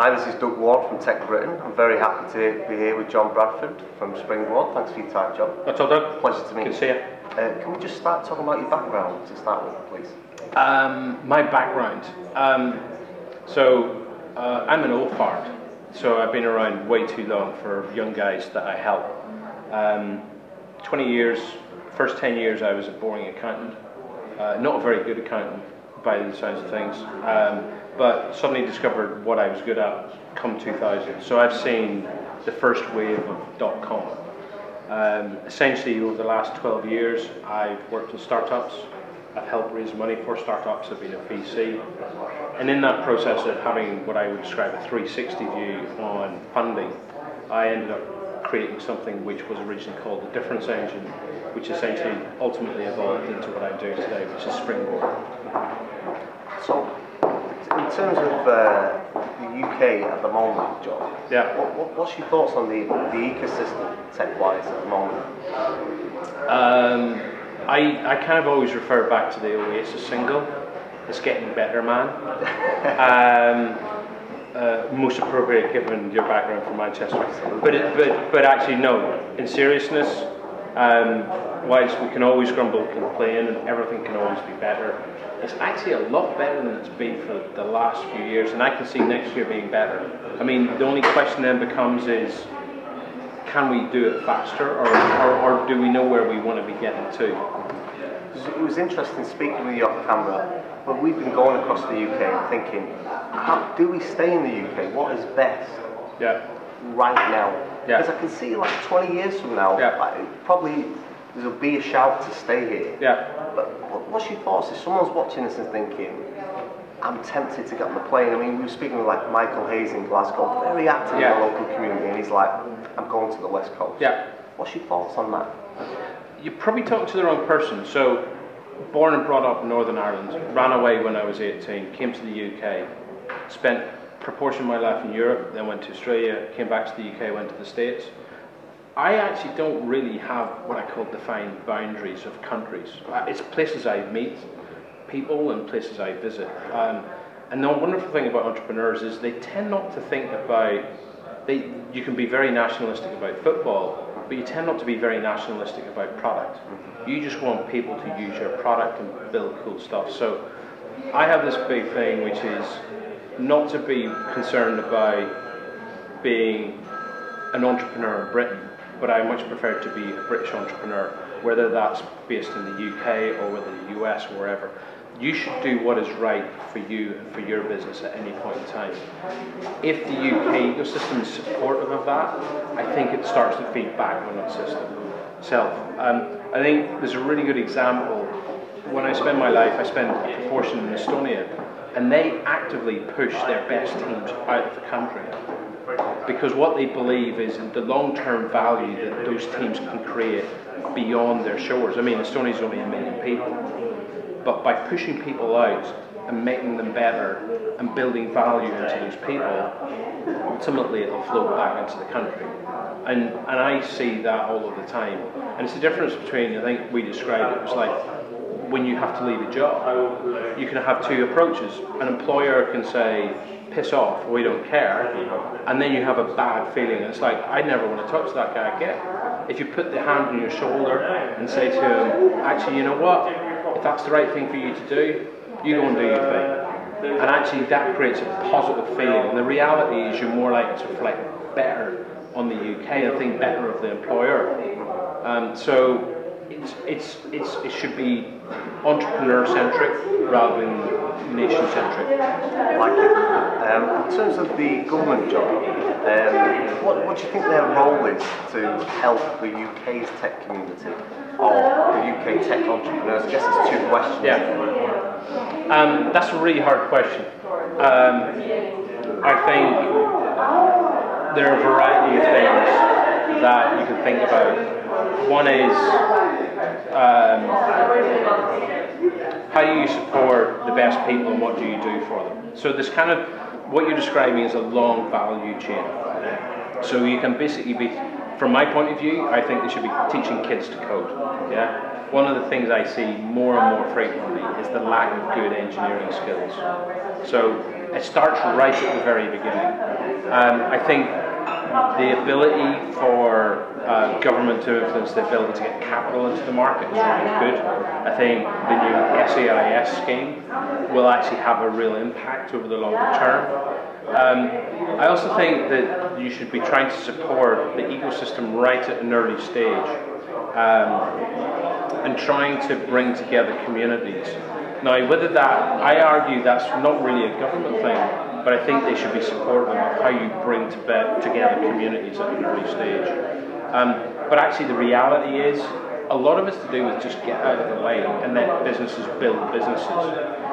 Hi, this is Doug Ward from Tech Britain. I'm very happy to be here with Jon Bradford from Springboard. Thanks for your time, Jon. What's up, Doug? Pleasure to meet you. Good to see you. Can we just start talking about your background to start with, please? My background. I'm an old fart, so I've been around way too long for young guys that I help. 20 years, first 10 years I was a boring accountant. Not a very good accountant by the sounds of things, but suddenly discovered what I was good at come 2000. So I've seen the first wave of .com. Essentially over the last 12 years I've worked in startups. I've helped raise money for startups. I've been a VC, and in that process of having what I would describe a 360 view on funding, I ended up creating something which was originally called the Difference Engine, which essentially ultimately evolved into what I'm doing today, which is Springboard. So, in terms of the UK at the moment, Jon, yeah. What's your thoughts on the ecosystem tech-wise at the moment? I kind of always refer back to the Oasis single, "It's Getting Better, Man." Most appropriate given your background from Manchester. But actually no, in seriousness, whilst we can always grumble and complain and everything can always be better, it's actually a lot better than it's been for the last few years, and I can see next year being better. I mean, the only question then becomes is, can we do it faster, or do we know where we want to be getting to? It was interesting speaking with you off camera, but we've been going across the UK and thinking, how do we stay in the UK? What is best right now? Yeah. Because I can see like 20 years from now, probably there'll be a shout to stay here. Yeah. But what's your thoughts if someone's watching this and thinking, I'm tempted to get on the plane? I mean, we were speaking with like Michael Hayes in Glasgow, very active in the local community, and he's like, I'm going to the West Coast. Yeah. What's your thoughts on that? You're probably talking to the wrong person. So, born and brought up in Northern Ireland, ran away when I was 18, came to the UK, spent a proportion of my life in Europe, then went to Australia, came back to the UK, went to the States. I actually don't really have what I call defined boundaries of countries. It's places I meet people and places I visit. And the wonderful thing about entrepreneurs is they tend not to think about, you can be very nationalistic about football, but you tend not to be very nationalistic about product. You just want people to use your product and build cool stuff. So I have this big thing, which is not to be concerned about being an entrepreneur in Britain, but I much prefer to be a British entrepreneur, whether that's based in the UK or whether the US or wherever. You should do what is right for you and for your business at any point in time. If the UK ecosystem is supportive of that, I think it starts to feed back on itself. I think there's a really good example. When I spend my life, I spend a proportion in Estonia, and they actively push their best teams out of the country, because what they believe is in the long-term value that those teams can create beyond their shores. I mean, Estonia is only 1 million people, but by pushing people out and making them better and building value into those people, ultimately it'll flow back into the country. And I see that all of the time. And it's the difference between, I think we described it was like when you have to leave a job, you can have two approaches. An employer can say, piss off, we don't care, and then you have a bad feeling. It's like, I never want to talk to that guy again. If you put the hand on your shoulder and say to him, actually, you know what, if that's the right thing for you to do, you go and do your thing. And actually that creates a positive feeling, and the reality is you're more likely to reflect better on the UK and think better of the employer. So it should be entrepreneur-centric rather than nation-centric. Like it. In terms of the government job, what do you think their role is to help the UK's tech community or the UK tech entrepreneurs? I guess it's two questions. Yeah. That's a really hard question. I think there are a variety of things that you can think about. One is how do you support the best people and what do you do for them? So this kind of, what you're describing is a long value chain. So you can basically be, from my point of view, I think they should be teaching kids to code. Yeah. One of the things I see more and more frequently is the lack of good engineering skills. So it starts right at the very beginning. I think the ability for government to influence the ability to get capital into the market is really good. I think the new SEIS scheme will actually have a real impact over the longer term. I also think that you should be trying to support the ecosystem right at an early stage, and trying to bring together communities. Now, whether that, I argue that's not really a government thing, but I think they should be supportive of how you bring together communities at an early stage. But actually the reality is, a lot of it's to do with just get out of the way and let businesses build businesses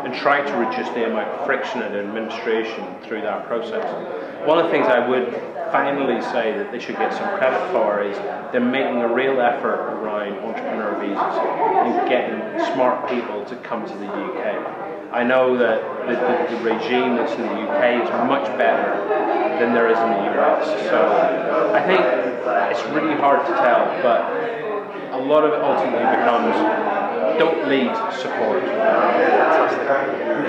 and try to reduce the amount of friction and administration through that process. One of the things I would finally say that they should get some credit for is they're making a real effort around entrepreneur visas and getting smart people to come to the UK. I know that the regime that's in the UK is much better than there is in the US, so I think it's really hard to tell, but a lot of it ultimately becomes don't lead, support. Fantastic.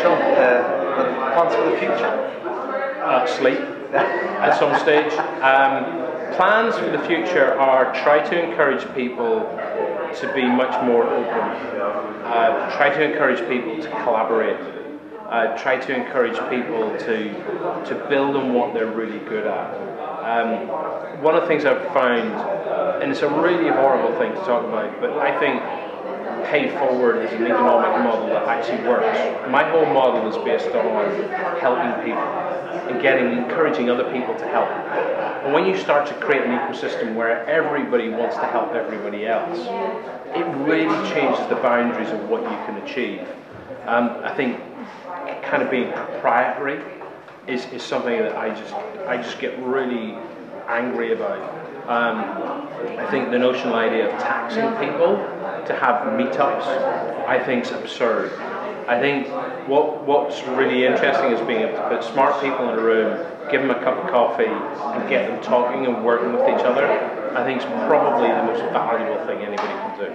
Jon, plans for the future? Sleep at some stage. Plans for the future are try to encourage people to be much more open. Try to encourage people to collaborate. Try to encourage people to build on what they're really good at. One of the things I've found, and it's a really horrible thing to talk about, but I think pay forward is an economic model that actually works. My whole model is based on helping people and encouraging other people to help. And when you start to create an ecosystem where everybody wants to help everybody else, it really changes the boundaries of what you can achieve. I think kind of being proprietary is something that I just get really angry about. I think the notional idea of taxing people to have meetups, I think is absurd. I think what's really interesting is being able to put smart people in a room, give them a cup of coffee, and get them talking and working with each other. I think it's probably the most valuable thing anybody can do.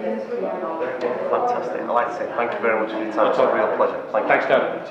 Fantastic. I'd like to say thank you very much for your time. It's a real pleasure. Thanks, Dad.